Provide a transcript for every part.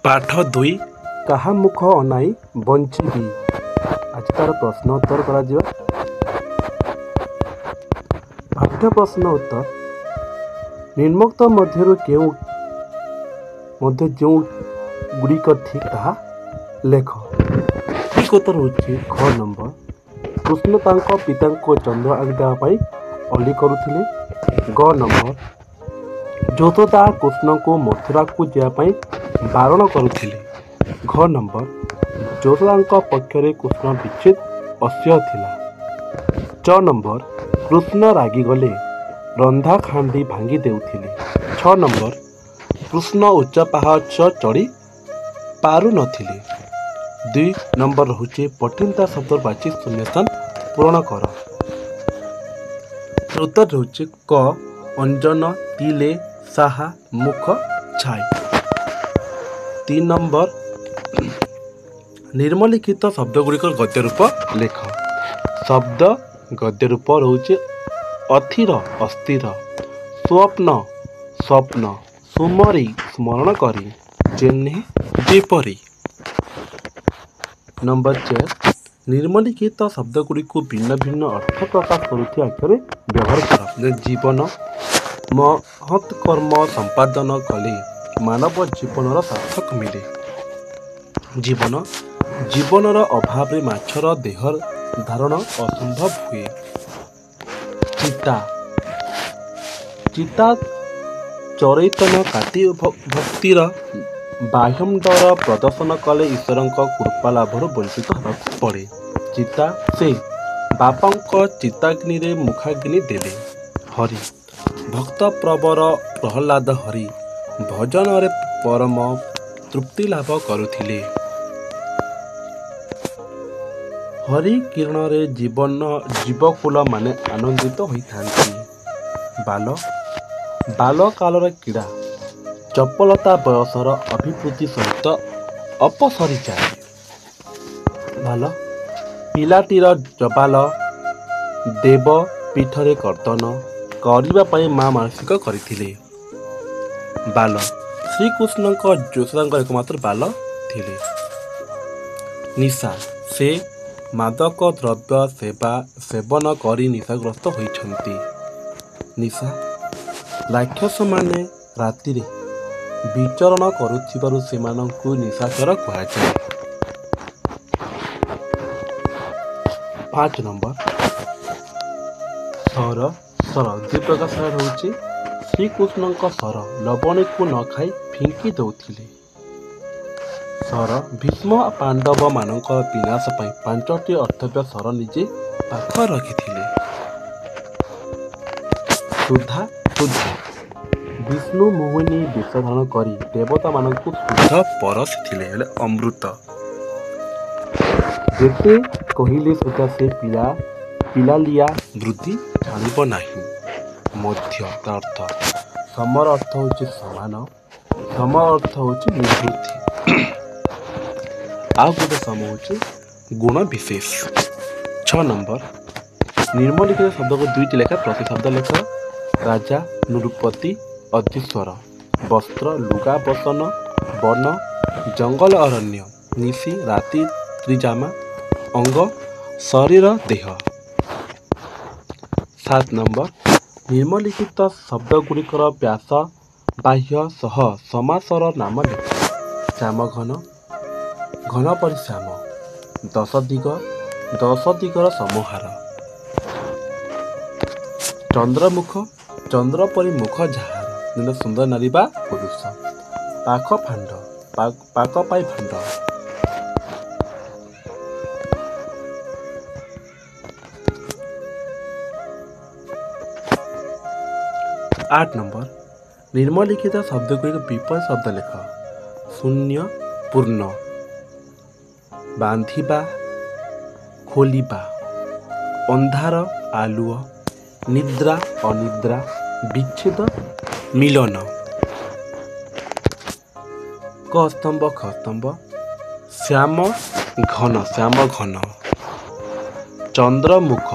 ପାଠ 2 କାହା ମୁଖ ଅନାଇ ବଞ୍ଚିବି। ଆଜି ତାର ପ୍ରଶ୍ନ ଉତ୍ତର କରାଯିବ। ପାଠ୍ୟ ପ୍ରଶ୍ନ ଉତ୍ତର ନିମ୍ନୋକ୍ତ ମଧ୍ୟରୁ ଯେଉଁ ଗୁଡ଼ିକ ଠିକ୍ ତାହା ଲେଖ। ଠିକ୍ ଉତ୍ତର ହେଉଛି ଖ ନମ୍ବର। କୃଷ୍ଣ ତାଙ୍କ ପିତାଙ୍କୁ ଚନ୍ଦ୍ର ଆଣିଦେବା ପାଇଁ ଅଲି କରୁଥିଲେ। ଗ ନମ୍ବର ଯଶୋଦା କୃଷ୍ଣଙ୍କୁ ମଥୁରାକୁ ଯିବା ପାଇଁ ବାରଣ କରୁଥିଲେ। ଘ ନମ୍ବର ଯଶୋଦାଙ୍କ ପକ୍ଷରେ କୃଷ୍ଣ ବିଚ୍ଛେଦ ଅସହ୍ୟ ଥିଲା। ଚ ନମ୍ବର କୃଷ୍ଣ ରାଗିଗଲେ ରନ୍ଧା ଖାଣ୍ଡି ଭାଙ୍ଗି ଦେଉଥିଲେ। ଛ ନମ୍ବର କୃଷ୍ଣ ଉଚ୍ଚ ପାହାଚ ଚଢ଼ି ପାରୁନଥିଲେ। 2 ନମ୍ବର ହେଉଛି ପଠିତା ଶବ୍ଦ ବାଛି ଶୂନ୍ୟସ୍ଥାନ ପୂରଣ କର। ଉତ୍ତର ହେଉଛି କ ଅଞ୍ଜନ ତିଲେ ସାହା ମୁଖ ଛାଇ। 3 ନମ୍ବର ନିମ୍ନଲିଖିତ ଶବ୍ଦଗୁଡ଼ିକର ଗଦ୍ୟ ରୂପ ଲେଖ। ଶବ୍ଦ ଗଦ୍ୟ ରୂପ ରହୁଛି ଅଥିର ଅସ୍ଥିର, ସ୍ୱପ୍ନ ସ୍ୱପ୍ନ, ସୁମରି ସ୍ମରଣ କରି, ଯେହ୍ନେ ଯେପରି। ନମ୍ବର 4 ନିମ୍ନଲିଖିତ ଶବ୍ଦଗୁଡ଼ିକୁ ଭିନ୍ନ ଭିନ୍ନ ଅର୍ଥ ପ୍ରକାଶ କରୁଥିବା ଅକ୍ଷରରେ ବ୍ୟବହାର କର। ଜୀବନ ମହତ୍ କର୍ମ ସମ୍ପାଦନ କଲେ ମାନବ ଜୀବନର ସାର୍ଥକ ମିଳେ। ଜୀବନ ଜୀବନର ଅଭାବରେ ମାଛର ଦେହ ଧାରଣ ଅସମ୍ଭବ ହୁଏ। ଚିତା ଚିତା ଚରୈତନ କାଟି ଭକ୍ତିର ବାହ୍ୟମ୍ବର ପ୍ରଦର୍ଶନ କଲେ ଈଶ୍ୱରଙ୍କ କୃପା ଲାଭରୁ ବଞ୍ଚିତ ହେବାକୁ ପଡ଼େ। ଚିତା ସେ ବାପାଙ୍କ ଚିତାଗ୍ନିରେ ମୁଖାଗ୍ନି ଦେଲେ। ହରି ଭକ୍ତ ପ୍ରବର ପ୍ରହ୍ଲାଦ ହରି ଭଜନରେ ପରମ ତୃପ୍ତି ଲାଭ କରୁଥିଲେ। ହରି କିରଣରେ ଜୀବକୁଳ ମାନେ ଆନନ୍ଦିତ ହୋଇଥାନ୍ତି। ବାଲକାଳର କ୍ରୀଡ଼ା ଚପଳତା ବୟସର ଅଭିବୃଦ୍ଧି ସହିତ ଅପସରିଯାଏ। ପିଲାଟିର ଜବାଲ ଦେବ ପୀଠରେ କର୍ତ୍ତନ କରିବା ପାଇଁ ମା ମାନସିକ କରିଥିଲେ। ବାଲ ଶ୍ରୀକୃଷ୍ଣଙ୍କ ଯଶୋଦାଙ୍କ ଏକମାତ୍ର ବାଲ ଥିଲେ। ନିଶା ସେ ମାଦକ ଦ୍ରବ୍ୟ ସେବନ କରି ନିଶାଗ୍ରସ୍ତ ହୋଇଛନ୍ତି। ନିଶା ରାକ୍ଷସମାନେ ରାତିରେ ବିଚରଣ କରୁଥିବାରୁ ସେମାନଙ୍କୁ ନିଶାଚର କୁହାଯାଏ। 5 ନମ୍ବର ସର 2 ପ୍ରକାର ସର ରହୁଛି। ଶ୍ରୀକୃଷ୍ଣଙ୍କ ସର ଲବଣୀକୁ ନ ଖାଇ ଫିଙ୍କି ଦେଉଥିଲେ। ସର ଭୀଷ୍ମ ପାଣ୍ଡବ ମାନଙ୍କ ବିନାଶ ପାଇଁ 5ଟି ଅର୍ଥବ୍ୟ ସର ନିଜେ ପାଖ ରଖିଥିଲେ। ସୁଧା ବିଷ୍ଣୁ ମୋହିନୀ ବେଶ ଧାରଣ କରି ଦେବତା ମାନଙ୍କୁ ଶୁଦ୍ଧ ପରସିଥିଲେ ହେଲେ ଅମୃତ। ଯେତେ କହିଲେ ସୁଦ୍ଧା ସେ ପିଲାଲିଆ ବୃଦ୍ଧି ଛାଡ଼ିବ ନାହିଁ। ମଧ୍ୟ ତା ଅର୍ଥ ସମର ଅର୍ଥ ହେଉଛି ସମାନ, ସମ ଅର୍ଥ ହେଉଛି ନିବୃତ୍ତି। ଆଉ ଗୋଟେ ସମ ହେଉଛି ଗୁଣ ବିଶେଷ। 6 ନମ୍ବର ନିମ୍ନଲିଖିତ ଶବ୍ଦକୁ 2ଟି ଲେଖା ପ୍ରତି ଶବ୍ଦ ଲେଖ। ରାଜା ନୃପତି ଅଧୀଶ୍ୱର, ବସ୍ତ୍ର ଲୁଗା ବସନ, ବନ ଜଙ୍ଗଲ ଅରଣ୍ୟ, ନିଶି ରାତି ତ୍ରିଜାମା, ଅଙ୍ଗ ଶରୀର ଦେହ। 7 ନମ୍ବର ନିମ୍ନଲିଖିତ ଶବ୍ଦଗୁଡ଼ିକର ବ୍ୟାସ ବାହ୍ୟ ସହ ସମାସର ନାମ ଲେଖ। ଶ୍ୟାମଘନ ଘନ ପରି ଶ୍ୟାମ, 10 ଦିଗର ସମାହାର। ଚନ୍ଦ୍ରମୁଖ ଚନ୍ଦ୍ର ପରି ମୁଖ ଯାହାର, ସୁନ୍ଦର ନାରୀ ବା ପୁରୁଷ। ପାକ ପାଇ ଭାଣ୍ଡ। 8 ନମ୍ବର ନିମ୍ନଲିଖିତ ଶବ୍ଦଗୁଡ଼ିକ ବିପରୀତ ଶବ୍ଦ ଲେଖ। ଶୂନ୍ୟ ପୂର୍ଣ୍ଣ, ବାନ୍ଧିବା ଖୋଲିବା, ଅନ୍ଧାର ଆଲୁଅ, ନିଦ୍ରା ଅନିଦ୍ରା, ବିଚ୍ଛେଦ ମିଳନ। କ ସ୍ତମ୍ଭ ଖ ସ୍ତମ୍ଭ, ଶ୍ୟାମ ଘନ, ଚନ୍ଦ୍ରମୁଖ,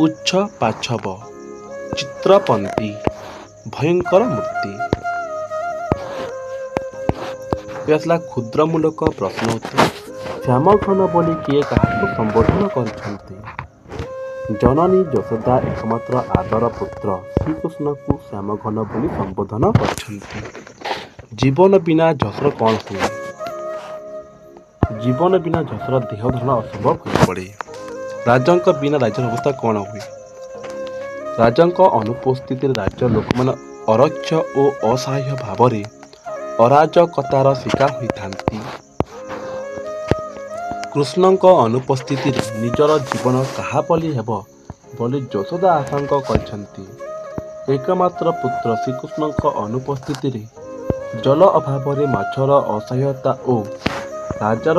ଉଚ୍ଛ ପାଚ୍ଛବ, ଚିତ୍ରପନ୍ତି, ଭୟଙ୍କର ମୂର୍ତ୍ତି। ଆସିଲା କ୍ଷୁଦ୍ରମୂଳକ ପ୍ରଶ୍ନ ଉତ୍ତର। ଶ୍ୟାମଘନ ବୋଲି କିଏ କାହାକୁ ସମ୍ବୋଧନ କରିଛନ୍ତି? ଜନନୀ ଯଶୋଦା ଏକମାତ୍ର ଆଦର ପୁତ୍ର ଶ୍ରୀକୃଷ୍ଣଙ୍କୁ ଶ୍ୟାମଘନ ବୋଲି ସମ୍ବୋଧନ କରିଛନ୍ତି। ଜୀବନ ବିନା ଯଶୋର କ'ଣ ହୁଏ? ଜୀବନ ବିନା ଯଶୋର ଦେହ ଧାରଣ ଅସମ୍ଭବ ହୋଇପଡ଼େ। ରାଜାଙ୍କ ବିନା ରାଜ୍ୟର ଅବସ୍ଥା କ'ଣ ହୁଏ? ରାଜାଙ୍କ ଅନୁପସ୍ଥିତିରେ ରାଜ୍ୟ ଲୋକମାନେ ଅରକ୍ଷ ଓ ଅସହାୟ ଭାବରେ ଅରାଜକତାର ଶିକାର ହୋଇଥାନ୍ତି। କୃଷ୍ଣଙ୍କ ଅନୁପସ୍ଥିତିରେ ନିଜର ଜୀବନ କାହା ପରି ହେବ ବୋଲି ଯଶୋଦା ଆଶଙ୍କା କରିଛନ୍ତି। ଏକମାତ୍ର ପୁତ୍ର ଶ୍ରୀକୃଷ୍ଣଙ୍କ ଅନୁପସ୍ଥିତିରେ ଜଳ ଅଭାବରେ ମାଛର ଅସହାୟତା ଓ ରାଜ୍ୟର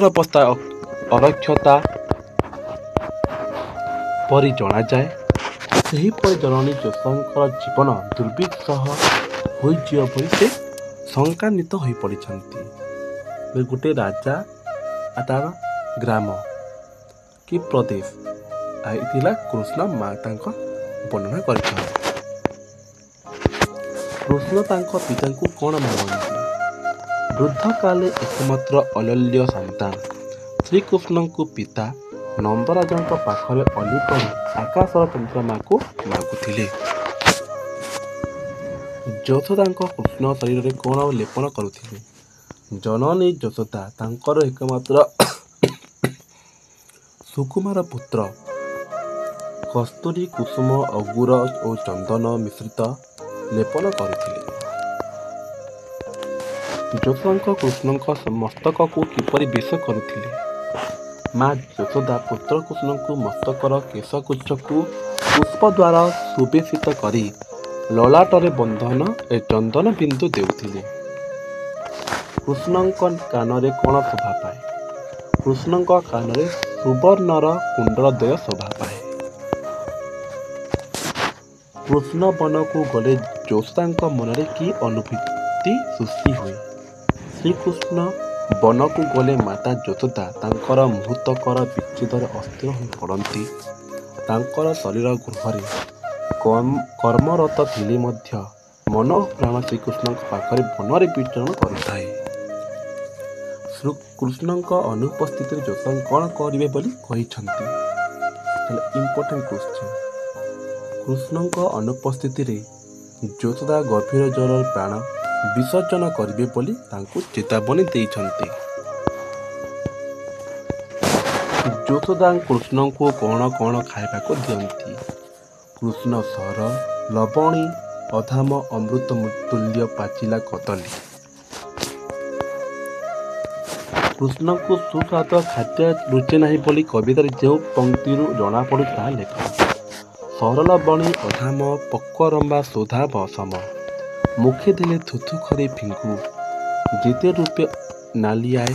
ଅବସ୍ଥା ଅରକ୍ଷତା ପରି ଜଣାଯାଏ। ସେହିପରି ଜନନୀ ଯଶୋଦାଙ୍କର ଜୀବନ ଦୁର୍ବିସହ ହୋଇଯିବ ବୋଲି ସେ ଶଙ୍କାନ୍ୱିତ ହୋଇପଡ଼ିଛନ୍ତି। ଗୋଟେ ରାଜା ତାର ଗ୍ରାମ କି ପ୍ରଦେଶ ଥିଲା କୃଷ୍ଣ ମା ତାଙ୍କ ବର୍ଣ୍ଣନା କରିଛନ୍ତି। କୃଷ୍ଣ ତାଙ୍କ ପିତାଙ୍କୁ କ'ଣ ମାନନ୍ତି? ବୃଦ୍ଧ କାଳେ ଏକମାତ୍ର ଅଲଲ୍ୟ ସନ୍ତାନ ଶ୍ରୀକୃଷ୍ଣଙ୍କୁ ପିତା ନନ୍ଦରାଜଙ୍କ ପାଖରେ ଅଲି କରି ଆକାଶର ଚନ୍ଦ୍ରମାକୁ ମାଗୁଥିଲେ। ଯଶୋଦାଙ୍କ କୃଷ୍ଣ ଶରୀରରେ କ'ଣ ଲେପନ କରୁଥିଲେ? ଜନନୀ ଯଶୋଦା ତାଙ୍କର ଏକମାତ୍ର ସୁକୁମାର ପୁତ୍ର କସ୍ତୁରୀ କୁସୁମ ଅଗୁର ଓ ଚନ୍ଦନ ମିଶ୍ରିତ ଲେପନ କରୁଥିଲେ। ଯଶୋଦାଙ୍କ କୃଷ୍ଣଙ୍କ ମସ୍ତକକୁ କିପରି ବେଶ କରୁଥିଲେ? ମା ଯଶୋଦା ପୁତ୍ର କୃଷ୍ଣଙ୍କୁ ମସ୍ତକର କେଶଗୁଚ୍ଛକୁ ପୁଷ୍ପ ଦ୍ୱାରା ସୁବେଶିତ କରି ଲଲାଟରେ ଚନ୍ଦନ ବିନ୍ଦୁ ଦେଉଥିଲେ। କୃଷ୍ଣଙ୍କ କାନରେ କ'ଣ ଶୋଭା ପାଏ? କୃଷ୍ଣଙ୍କ କାନରେ ସୁବର୍ଣ୍ଣର କୁଣ୍ଡଳଦ୍ୱୟ ଶୋଭା ପାଏ। କୃଷ୍ଣ ବନକୁ ଗଲେ ଯଶୋଦାଙ୍କ ମନରେ କି ଅନୁଭୂତି ସୃଷ୍ଟି ହୁଏ? ଶ୍ରୀକୃଷ୍ଣ ବନକୁ ଗଲେ ମାତା ଯଶୋଦା ତାଙ୍କର ମୁହୂର୍ତ୍ତକର ବିଚ୍ଛେଦରେ ଅସ୍ଥିର ହୋଇ ପଡ଼ନ୍ତି। ତାଙ୍କର ଶରୀର ଗୃହରେ କର୍ମରତ ଥିଲେ ମଧ୍ୟ ମନ ଓ ପ୍ରାଣ ଶ୍ରୀକୃଷ୍ଣଙ୍କ ପାଖରେ ବନରେ ବିଚରଣ କରୁଥାଏ। କୃଷ୍ଣଙ୍କ ଅନୁପସ୍ଥିତିରେ ଯଶୋଦା କ'ଣ କରିବେ ବୋଲି କହିଛନ୍ତି? Important question. କୃଷ୍ଣଙ୍କ ଅନୁପସ୍ଥିତିରେ ଯଶୋଦା ଗଭୀର ଜଳରେ ପ୍ରାଣ ବିସର୍ଜନ କରିବେ ବୋଲି ତାଙ୍କୁ ଚେତାବନୀ ଦେଇଛନ୍ତି। ଯଶୋଦା କୃଷ୍ଣଙ୍କୁ କ'ଣ କ'ଣ ଖାଇବାକୁ ଦିଅନ୍ତି? କୃଷ୍ଣ ସର, ଲବଣୀ, ଅଧାମ, ଅମୃତ ତୁଲ୍ୟ ପାଚିଲା କଦଳୀ। କୃଷ୍ଣଙ୍କୁ ସୁସ୍ୱାଦୁ ଖାଦ୍ୟ ରୁଚେ ନାହିଁ ବୋଲି କବିତାରେ ଯେଉଁ ପଂକ୍ତିରୁ ଜଣାପଡ଼ୁଛି ତାହା ଲେଖ। ସରଲବଣୀ ଅଧାମ, ପକ୍ୱରମ୍ବା ସୁଧା ବସମ, ମୁଖେ ଦେଲେ ଥୁଥୁ ଖରି ଫିଙ୍ଗୁ, ଯେତେ ରୂପେ ନାଲିଆଏ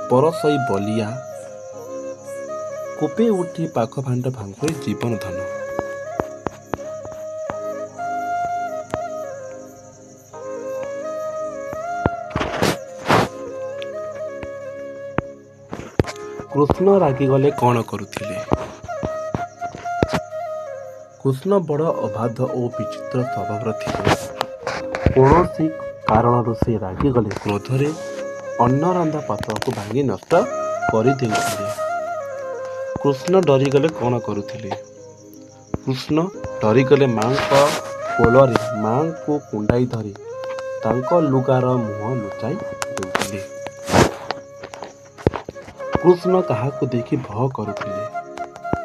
ପରଶଇ ବଲିଆ, କୋପେ ଉଠି ପାଖ ଭାଣ୍ଡ ଭାଙ୍ଗୁରେ ଜୀବନ ଧନ। କୃଷ୍ଣ ରାଗିଗଲେ କ'ଣ କରୁଥିଲେ? କୃଷ୍ଣ ବଡ଼ ଅବାଧ ଓ ବିଚିତ୍ର ସ୍ୱଭାବର ଥିଲେ। କୌଣସି କାରଣରୁ ସେ ରାଗିଗଲେ କ୍ରୋଧରେ ଅନ୍ନ ରନ୍ଧା ପାତ୍ରକୁ ଭାଙ୍ଗି ନଷ୍ଟ କରିଦେଉଥିଲେ। କୃଷ୍ଣ ଡରିଗଲେ କ'ଣ କରୁଥିଲେ? କୃଷ୍ଣ ଡରିଗଲେ ମାଙ୍କ କୋଳରେ ମାଙ୍କୁ କୁଣ୍ଡାଇ ଧରି ତାଙ୍କ ଲୁଗାର ମୁହଁ ଲୁଚାଇ ଦେଉଥିଲେ। କୃଷ୍ଣ କାହାକୁ ଦେଖି ଭୟ କରୁଥିଲେ?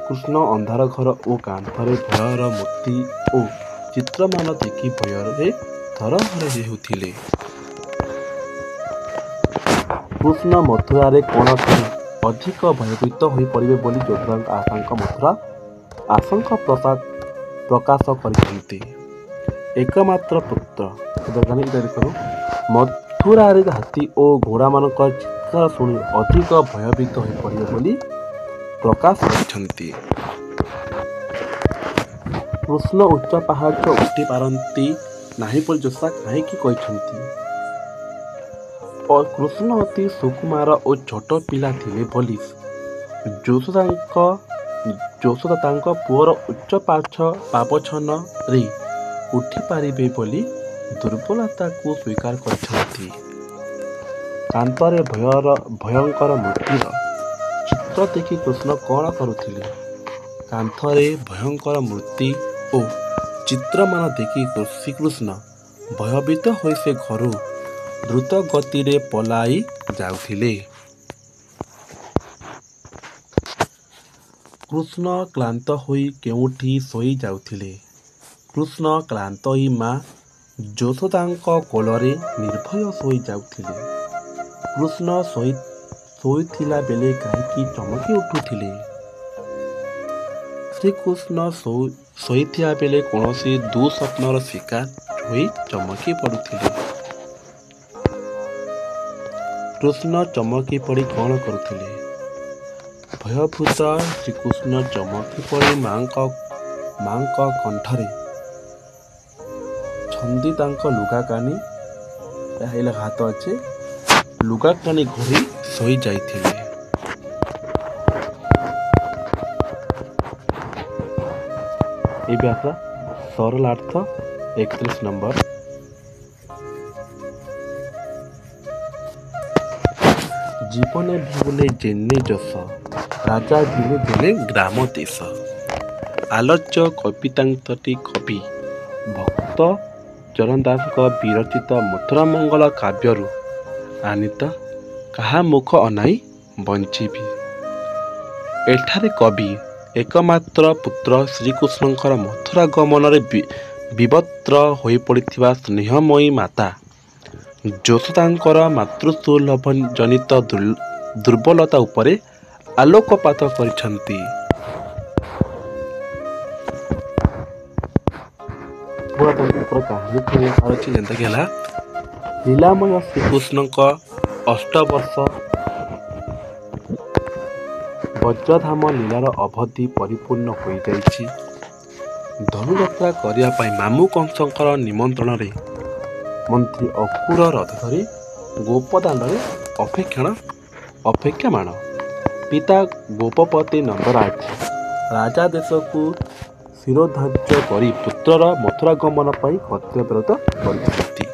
କୃଷ୍ଣ ଅନ୍ଧାର ଘର ଓ କାନ୍ଥରେ ଭୟର ମୂର୍ତ୍ତି ଓ ଚିତ୍ରମାନ ଦେଖି ଭୟରେ ଥରହର ହେଉଥିଲେ। କୃଷ୍ଣ ମଥୁରାରେ କ'ଣ କରି ଅଧିକ ଭୟଭୀତ ହୋଇପଡ଼ିବେ ବୋଲି ଯଶୋଦାଙ୍କ ଆଶଙ୍କା ପ୍ରକାଶ କରିଛନ୍ତି। ଏକମାତ୍ର ପୁତ୍ର ମଥୁରାରେ ହାତୀ ଓ ଘୋଡ଼ାମାନଙ୍କ ଚିତ୍କାର ଶୁଣି ଅଧିକ ଭୟଭୀତ ହୋଇପଡ଼ିବେ ବୋଲି ପ୍ରକାଶ କରିଛନ୍ତି। କୃଷ୍ଣ ଉଚ୍ଚ ପାହାଚ ଉଠି ପାରନ୍ତି ନାହିଁ ବୋଲି ଯଶୋଦା କାହିଁକି କହିଛନ୍ତି? କୃଷ୍ଣ ଅତି ସୁକୁମାର ଓ ଛୋଟ ପିଲା ଥିଲେ ବୋଲି ଯଶୋଦା ତାଙ୍କ ପୁଅର ଉଚ୍ଚ ପାବଚ୍ଛନରେ ଉଠି ପାରିବେ ବୋଲି ଦୁର୍ବଳତାକୁ ସ୍ୱୀକାର କରିଛନ୍ତି। କାନ୍ଥରେ ଭୟଙ୍କର ମୂର୍ତ୍ତିର ଚିତ୍ର ଦେଖି କୃଷ୍ଣ କ'ଣ କରୁଥିଲେ? କାନ୍ଥରେ ଭୟଙ୍କର ମୂର୍ତ୍ତି ଓ ଚିତ୍ରମାନ ଦେଖି ଶ୍ରୀକୃଷ୍ଣ ଭୟଭୀତ ହୋଇ ସେ ଘରୁ ଦ୍ରୁତ ଗତିରେ ପଳାଇ ଯାଉଥିଲେ। କୃଷ୍ଣ କ୍ଳାନ୍ତ ହୋଇ କେଉଁଠି ଶୋଇ ଯାଉଥିଲେ। କୃଷ୍ଣ କ୍ଳାନ୍ତ ହୋଇ ମା ଯଶୋଦାଙ୍କ କୋଳରେ ନିର୍ଭୟ ଶୋଇ ଯାଉଥିଲେ। କୃଷ୍ଣ ଶୋଇଥିଲା ବେଳେ କାହିଁକି ଚମକି ଉଠୁଥିଲେ? ଶ୍ରୀକୃଷ୍ଣ ଶୋଇଥିବା ବେଳେ କୌଣସି ଦୁଃସ୍ୱପ୍ନର ଶିକାର ହୋଇ ଚମକି ପଡ଼ୁଥିଲେ। କୃଷ୍ଣ ଚମକି ପଡ଼ି କ'ଣ କରୁଥିଲେ? ଭୟଭୀତ ଶ୍ରୀକୃଷ୍ଣ ଚମକି ପଡ଼ି ମାଙ୍କ କଣ୍ଠରେ ଛନ୍ଦି ତାଙ୍କ ଲୁଗା କାନି ହାତ ଅଛି ଲୁଗା କାନି ଘୋଡ଼ି ଶୋଇ ଯାଇଥିଲେ। ଏବେ ଆସିଲା ସରଳାର୍ଥ 31 ନମ୍ବର। ଜୀବନେ ଭିବୁଲେ ଜେନେ ଯଶ ରାଜା ଦିନେ ଦେଲେ ଗ୍ରାମ ଦେଶ। ଆଲୋଚ୍ୟ କବିତାଙ୍କଟି କବି ଭକ୍ତ ଚରଣ ଦାସଙ୍କ ବିରଚିତ ମଥୁରାମଙ୍ଗଳ କାବ୍ୟରୁ ଆନିତ କାହା ମୁଖ ଅନାଇ ବଞ୍ଚିବି। ଏଠାରେ କବି ଏକମାତ୍ର ପୁତ୍ର ଶ୍ରୀକୃଷ୍ଣଙ୍କର ମଥୁରା ଗମନରେ ବିବତ୍ର ହୋଇପଡ଼ିଥିବା ସ୍ନେହମୟୀ ମାତା ଯଶୋଦାଙ୍କର ମାତୃସୁଲଭ ଜନିତ ଦୁର୍ବଳତା ଉପରେ ଆଲୋକପାତ କରିଛନ୍ତି। କାହାଣୀ ଯେନ୍ତାକି ହେଲା ଲୀଳାମୟ ଶ୍ରୀକୃଷ୍ଣଙ୍କ 8 ବର୍ଷ ବଜ୍ରଧାମ ଲୀଳାର ଅବଧି ପରିପୂର୍ଣ୍ଣ ହୋଇଯାଇଛି। ଧନୁଯାତ୍ରା କରିବା ପାଇଁ ମାମୁଁ କଂସଙ୍କର ନିମନ୍ତ୍ରଣରେ ମନ୍ତ୍ରୀ ଅକ୍ରୁର ରଥ ଧରି ଗୋପଦାଣ୍ଡରେ ଅପେକ୍ଷାମାନ। ପିତା ଗୋପପତି ନନ୍ଦରାଜ ରାଜା ଦେଶକୁ ଶିରୋଧାର୍ଯ୍ୟ କରି ପୁତ୍ରର ମଥୁରା ଗମନ ପାଇଁ କର୍ତ୍ତବ୍ୟରତ କରିଛନ୍ତି।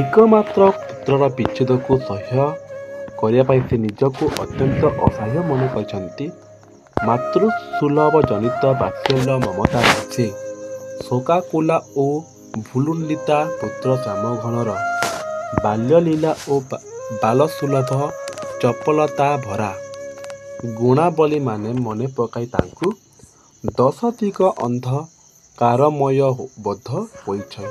ଏକମାତ୍ର ପୁତ୍ରର ବିଚ୍ଛେଦକୁ ସହ୍ୟ କରିବା ପାଇଁ ସେ ନିଜକୁ ଅତ୍ୟନ୍ତ ଅସହାୟ ମନେ କରିଛନ୍ତି। ମାତୃସୁଲଭ ଜନିତ ବାତ୍ସଲ୍ୟ ମମତା ସେ ଶୋକାକୁଲା ଓ ଭୁଲୁଣ୍ଡିତା ପୁତ୍ର ଶ୍ୟାମଘନର ବାଲ୍ୟଲୀଳା ଓ ବାଲସୁଲଭ ଚପଳତା ଭରା ଗୁଣାବଳୀମାନେ ମନେ ପକାଇ ତାଙ୍କୁ ଦଶଦିଗ ଅନ୍ଧକାରମୟ ବୋଧ ହୋଇଛି।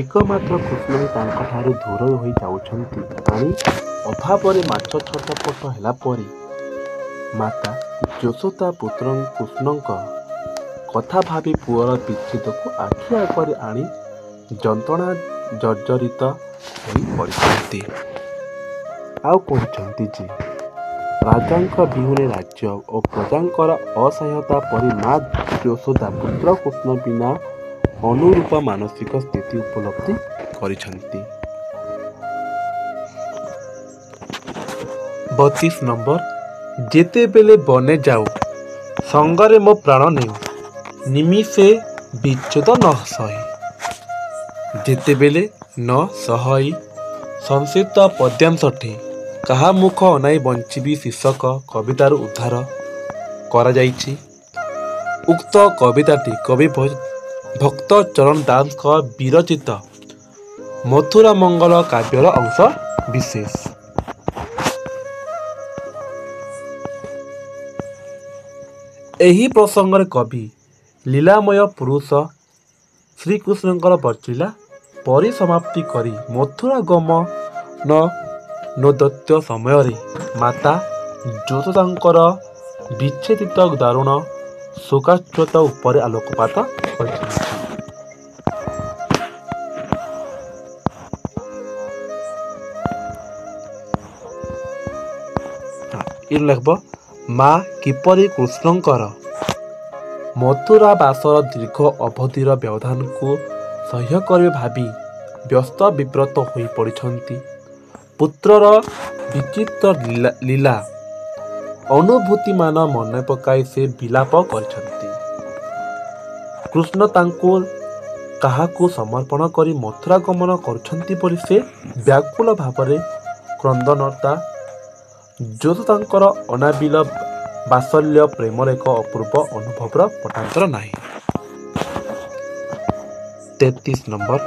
ଏକମାତ୍ର କୃଷ୍ଣ ହିଁ ତାଙ୍କଠାରୁ ଦୂର ହୋଇ ଯାଉଛନ୍ତି। ପାଣି ଅଭାବରେ ମାଛ ଛଟପଟ ହେଲା ପରି ମାତା ଯଶୋଦା ପୁତ୍ର କୃଷ୍ଣଙ୍କ କଥା ଭାବି ପୁଅର ବିଚ୍ଛେଦକୁ ଆଖି ଆଗରେ ଆଣି ଯନ୍ତ୍ରଣା ଜର୍ଜରିତ ହୋଇ ପଡ଼ିଛନ୍ତି। ଆଉ କହିଛନ୍ତି ଯେ ରାଜାଙ୍କ ବିହୁନେ ରାଜ୍ୟ ଓ ପ୍ରଜାଙ୍କର ଅସହାୟତା ପରି ମା ଯଶୋଦା ପୁତ୍ର କୃଷ୍ଣ ବିନା ଅନୁରୂପ ମାନସିକ ସ୍ଥିତି ଉପଲବ୍ଧି କରିଛନ୍ତି। 32 ନମ୍ବର। ଯେତେବେଳେ ବନେ ଯାଉ ସଙ୍ଗରେ ମୋ ପ୍ରାଣ ନେଉ ନିମିଷେ ବିଚ୍ଛେଦ ନ ସହି। ଯେତେବେଳେ ନ ସହି ସଂସିତ ପଦ୍ୟାଂଶଟି କାହା ମୁଖ ଅନାଇ ବଞ୍ଚିବି ଶୀର୍ଷକ କବିତାରୁ ଉଦ୍ଧାର କରାଯାଇଛି। ଉକ୍ତ କବିତାଟି କବି ଭକ୍ତ ଚରଣ ଦାସଙ୍କ ବିରଚିତ ମଥୁରା ମଙ୍ଗଳ କାବ୍ୟର ଅଂଶ ବିଶେଷ। ଏହି ପ୍ରସଙ୍ଗରେ କବି ଲୀଳାମୟ ପୁରୁଷ ଶ୍ରୀକୃଷ୍ଣଙ୍କର ବର୍ଚ୍ଚିଲା ପରିସମାପ୍ତି କରି ମଥୁରା ଗମନ ନୋଦତ୍ୟ ସମୟରେ ମାତା ଯଶୋଦାଙ୍କର ବିଚ୍ଛେଦିତ ଦାରୁଣ ଶୋକାଚ୍ୟୁତ ଉପରେ ଆଲୋକପାତ କରିଛନ୍ତି। ଲେଖବ ମା କିପରି କୃଷ୍ଣଙ୍କର ମଥୁରା ବାସର ଦୀର୍ଘ ଅବଧିର ବ୍ୟବଧାନକୁ ସହ୍ୟ କରିବେ ଭାବି ବ୍ୟସ୍ତ ବିବ୍ରତ ହୋଇ ପଡ଼ିଛନ୍ତି। ପୁତ୍ରର ବିଚିତ୍ର ଲୀଳା ଅନୁଭୂତିମାନ ମନେ ପକାଇ ସେ ବିଳାପ କରିଛନ୍ତି। କୃଷ୍ଣ ତାଙ୍କୁ କାହାକୁ ସମର୍ପଣ କରି ମଥୁରା ଗମନ କରୁଛନ୍ତି ବୋଲି ସେ ବ୍ୟାକୁଳ ଭାବରେ କ୍ରନ୍ଦନତା ଯଶୋଦାଙ୍କର ଅନାବିଳ ବାତ୍ସଲ୍ୟ ପ୍ରେମର ଏକ ଅପୂର୍ବ ଅନୁଭବର ପଟାନ୍ତର ନାହିଁ। 33 ନମ୍ବର।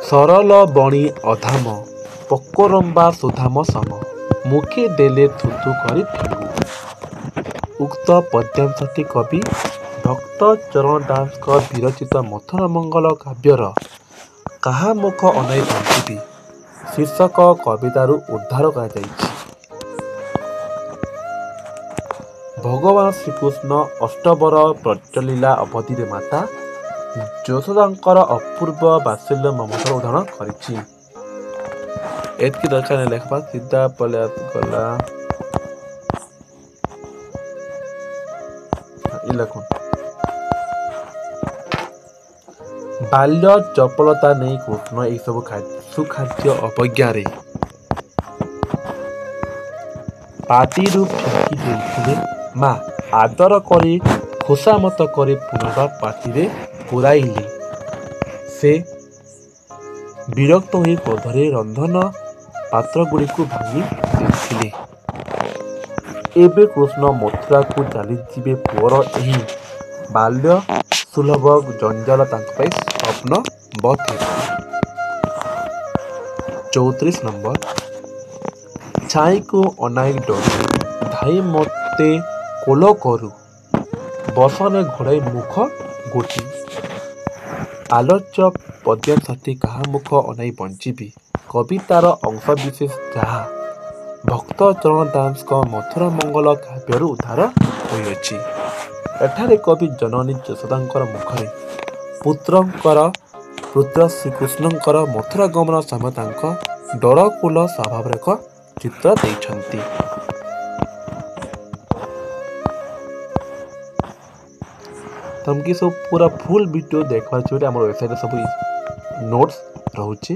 ସରଳ ବଣି ଅଧାମ ପୋକରମ୍ବା ସୁଧାମ ସମ ମୁଖେ ଦେଲେ ଥୁଥୁ କରି ଫିଙ୍ଗୁ। ଉକ୍ତ ପଦ୍ୟାଂଶଟି କବି ଭକ୍ତ ଚରଣ ଦାସଙ୍କ ବିରଚିତ ମଥୁରା ମଙ୍ଗଳ କାବ୍ୟର କାହା ମୁଖ ଅନାଇ ବଞ୍ଚିବି ଶୀର୍ଷକ କବିତାରୁ ଉଦ୍ଧାର କରାଯାଇଛି। ଭଗବାନ ଶ୍ରୀକୃଷ୍ଣ ଅଷ୍ଟବର ବ୍ରଜଲୀଳା ଅବଧିରେ ମାତା ଯଶୋଦାଙ୍କର ଅପୂର୍ବ ବାତ୍ସଲ୍ୟ ମମତାର ଉଦାହରଣ କରିଛି। ଏତିକି ଦରକାର ନାହିଁ ଲେଖବା ସିଧା ପଳେଇ ଗଲା। ବାଲ୍ୟ ଚପଳତା ନେଇ କୃଷ୍ଣ ଏହିସବୁ ସୁଖାଦ୍ୟ ଅବଜ୍ଞାରେ ପାଟିରୁ ଫିଙ୍କି ଦେଇଥିଲେ। ମା ଆଦର କରି ଖୋସାମତ କରି ପୁନର୍ବାର ପାଟିରେ ପୁରାଇଲେ। ସେ ବିରକ୍ତ ହୋଇ କ୍ରୋଧରେ ରନ୍ଧନ ପାତ୍ରଗୁଡ଼ିକୁ ଭାଙ୍ଗି ଦେଇଥିଲେ। ଏବେ କୃଷ୍ଣ ମଥୁରାକୁ ଚାଲିଯିବେ। ପୁଅର ଏହି ବାଲ୍ୟ ସୁଲଭ ଜଞ୍ଜାଳ ତାଙ୍କ ପାଇଁ ସ୍ୱପ୍ନ ବତ୍ ହେବ। 34 ନମ୍ବର। ଛାଇକୁ ଅନାଇ ଡରୁ ଧାଇ ମୋତେ କୋଳ କରୁ ବସନେ ଘୋଡ଼ାଇ ମୁଖ ଗୋଟି। ଆଲୋଚ୍ୟ ପଦ୍ୟାଂଶଟି କାହା ମୁଖ ଅନାଇ ବଞ୍ଚିବି କବିତାର ଅଂଶବିଶେଷ ଯାହା ଭକ୍ତ ଚରଣ ଦାସଙ୍କ ମଥୁରା ମଙ୍ଗଳ କାବ୍ୟରୁ ଉଦ୍ଧାର ହୋଇଅଛି। ଏଠାରେ କବି ଜନନୀ ଯଶୋଦାଙ୍କର ମୁଖରେ ପୁତ୍ର ଶ୍ରୀକୃଷ୍ଣଙ୍କର ମଥୁରା ଗମନ ସମୟ ତାଙ୍କ ଡରକୁଳ ସ୍ୱଭାବର ଏକ ଚିତ୍ର ଦେଇଛନ୍ତି। ତମକି ସବୁ ପୁରା ଫୁଲ୍ ଭିଡ଼ିଓ ଦେଖିବାର ଅଛି ବୋଲି ଆମର ୱେବସାଇଟ୍ରେ ସବୁ ନୋଟ୍ସ ରହୁଛି।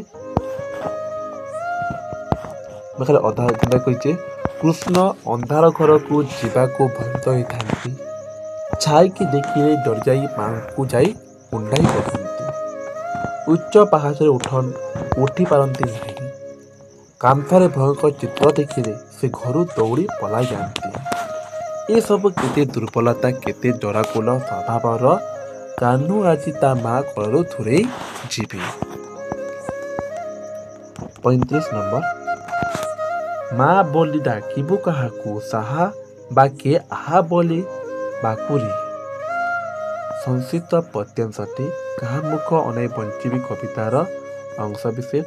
ଖାଲି ଅଧା ଘଣ୍ଟା କହିଛି। କୃଷ୍ଣ ଅନ୍ଧାର ଘରକୁ ଯିବାକୁ ଭୟଭୀତ ହୋଇଥାନ୍ତି। ଛାଇକି ଦେଖିଲେ ଡରିଯାଇ ମାଙ୍କୁ ଯାଇ କୁଣ୍ଢାଇ ପକାନ୍ତି। ଉଚ୍ଚ ପାହାଚରେ ଉଠି ପାରନ୍ତି ନାହିଁ। କାନ୍ଥରେ ଭୟଙ୍କର ଚିତ୍ର ଦେଖିଲେ ସେ ଘରୁ ଦୌଡ଼ି ପଳାଇ ଯାଆନ୍ତି। ଏସବୁ କେତେ ଦୁର୍ବଳତା କେତେ ଡରାକୁଳ ସ୍ୱଭାବର କାହ୍ନୁ ଆଜି ତା ମା କୋଳରୁ ଦୂରେଇ ଯିବେ। 35 ନମ୍ବର। ମା ବୋଲି ଡାକିବୁ କାହାକୁ ସାହା ବାକେ ଆହା ବୋଲି ବାକୁରି। ସଂସ୍କୃତ ପଦ୍ୟାଂଶଟି କାହା ମୁଖ ଅନାଇ ବଞ୍ଚିବି କବିତାର ଅଂଶବିଶେଷ।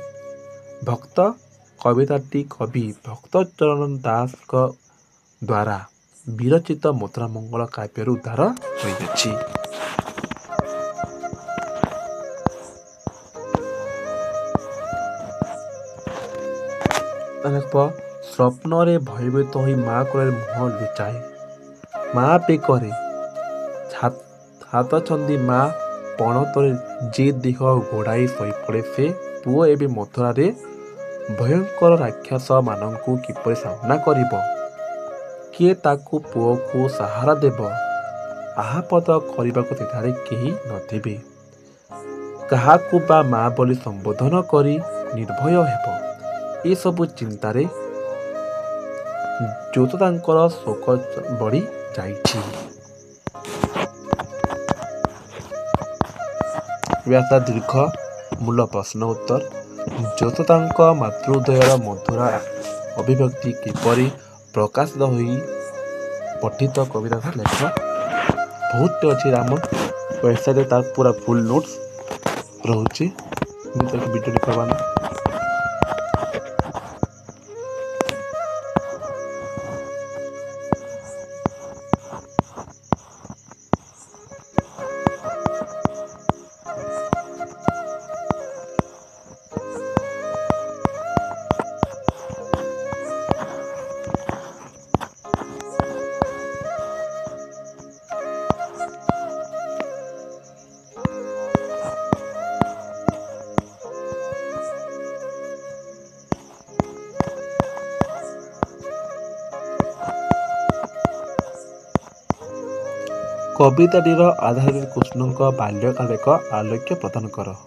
ଭକ୍ତ କବିତାଟି କବି ଭକ୍ତ ଚରଣ ଦାସଙ୍କ ଦ୍ୱାରା ବିରଚିତ ମଥୁରା ମଙ୍ଗଳ କାବ୍ୟରୁ ଉଦ୍ଧାର ହୋଇଅଛି। ସ୍ୱପ୍ନରେ ଭୟଭୀତ ହୋଇ ମା କୋଳରେ ମୁହଁ ଲୁଚାଏ। ମା ବେକରେ ହାତ ଛନ୍ଦି ମା ପଣତରେ ଯେ ଦେହ ଘୋଡ଼ାଇ ଶୋଇପଡ଼େ ସେ ପୁଅ ଏବେ ମଥୁରାରେ ଭୟଙ୍କର ରାକ୍ଷସ ମାନଙ୍କୁ କିପରି ସାମ୍ନା କରିବ? କିଏ ତାକୁ ପୁଅକୁ ସାହାରା ଦେବ? ଆହାପଦ କରିବାକୁ ସେଠାରେ କେହି ନଥିବେ। କାହାକୁ ବା ମା ବୋଲି ସମ୍ବୋଧନ କରି ନିର୍ଭୟ ହେବ? ଏସବୁ ଚିନ୍ତାରେ ଯଶୋଦାଙ୍କର ଶୋକ ବଢ଼ି ଯାଇଛି। ଦୀର୍ଘ ମୂଳ ପ୍ରଶ୍ନ ଉତ୍ତର। ଯଶୋଦାଙ୍କ ମାତୃହୃଦୟର ମଧୁର ଅଭିବ୍ୟକ୍ତି କିପରି ପ୍ରକାଶିତ ହୋଇ ପଠିତ କବିତା ଲେଖ ବହୁତ ଅଛି। ଆମ ୱେବସାଇଟ୍ରେ ତାର ପୁରା ଫୁଲ୍ ନୋଟ୍ସ ରହୁଛି। ଭିଡ଼ିଓ ଦେଖବାନା। କବିତାଟିର ଆଧାରରେ କୃଷ୍ଣଙ୍କ ବାଲ୍ୟକାଳ ଏକ ଆଲୋକ୍ୟ ପ୍ରଦାନ କର।